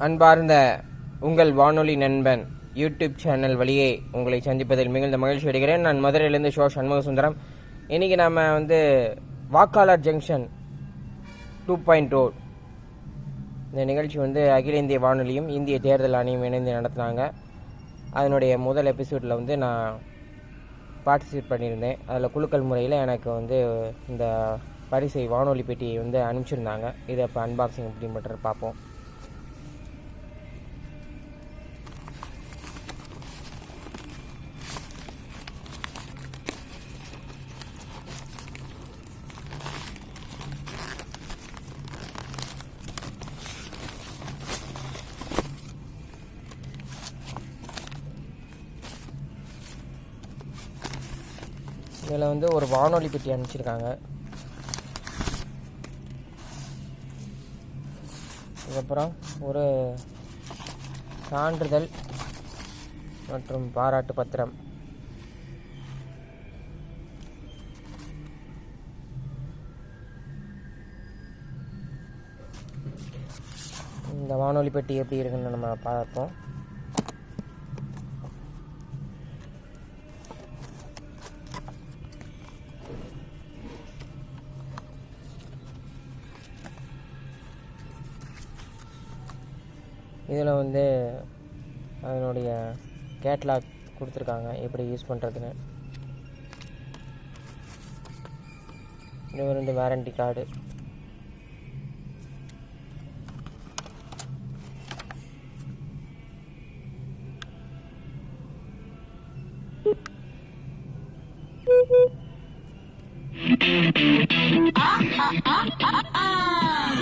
அன்பார்ந்த உங்கள் வானொலி நண்பன் யூடியூப் சேனல் வழியே உங்களை சந்திப்பதில் மிகுந்த மகிழ்ச்சி அடைகிறேன். நான் மதுரையிலிருந்து சண்முக சுந்தரம். இன்றைக்கி நாம் வாக்காளர் ஜங்ஷன் 2.0 இந்த நிகழ்ச்சி அகில இந்திய வானொலியும் இந்திய தேர்தல் ஆணையம் இணைந்து நடத்தினாங்க. அதனுடைய முதல் எபிசோடில் நான் பார்ட்டிசிபேட் பண்ணியிருந்தேன். அதில் குலுக்கல் முறையில் எனக்கு இந்த பரிசை வானொலி பெட்டியை அனுப்பிச்சிருந்தாங்க. இதை இப்போ அன்பாக்சிங் எப்படி பண்ணுறது பார்ப்போம். இதில் ஒரு வானொலி பெட்டி அனுப்பிச்சிருக்காங்க. அதுக்கப்புறம் ஒரு சான்றிதழ் மற்றும் பாராட்டு பத்திரம். இந்த வானொலி பெட்டி எப்படி இருக்குன்னு நம்ம பார்ப்போம். இதில் அதனுடைய கேட்லாக் கொடுத்துருக்காங்க, எப்படி யூஸ் பண்ணுறதுன்னு. இது warranty card.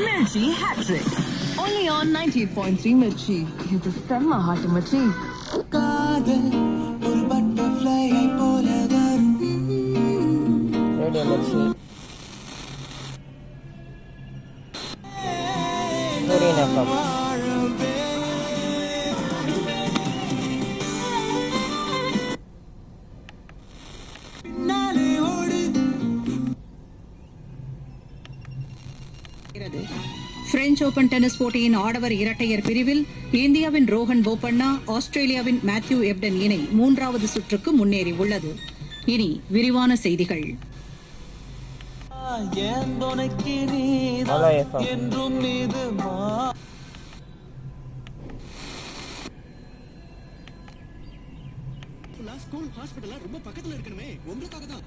Mirchi Hat-Trick. Only on 98.3 Mirchi. இது செம்ம ஹாட் மச்சி. காதல் ஒரு பட்டர்ஃப்ளை போல வரும். ரேடியோ மிர்ச்சி. சூரியன் எஃப்எம். பிரெஞ்ச் ஓபன் டென்னிஸ் போட்டியின் ஆடவர் இரட்டையர் பிரிவில் இந்தியாவின் ரோஹன் போபண்ணா ஆஸ்திரேலியாவின் மேத்யூ எப்டன் இணை 3வது சுற்றுக்கு முன்னேறியுள்ளது. இனி விரிவான செய்திகள்.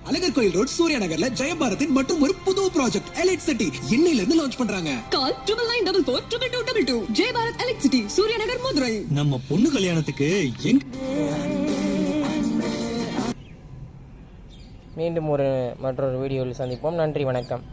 அழகர் கோயில் ரோட் சூர்யா நகர்ல ஜெயபாரத்தின் மற்றும் ஒரு புது ப்ராஜெக்ட் எலைட் சிட்டி இன்னையில இருந்து லான்ச் பண்றாங்க. கால் 99944222 ஜெயபாரத் எலைட் சிட்டி சூர்யா நகர் மதுரை. நம்ம பொண்ணு கல்யாணத்துக்கு மீண்டும் மற்றொரு வீடியோவில் சந்திப்போம். நன்றி, வணக்கம்.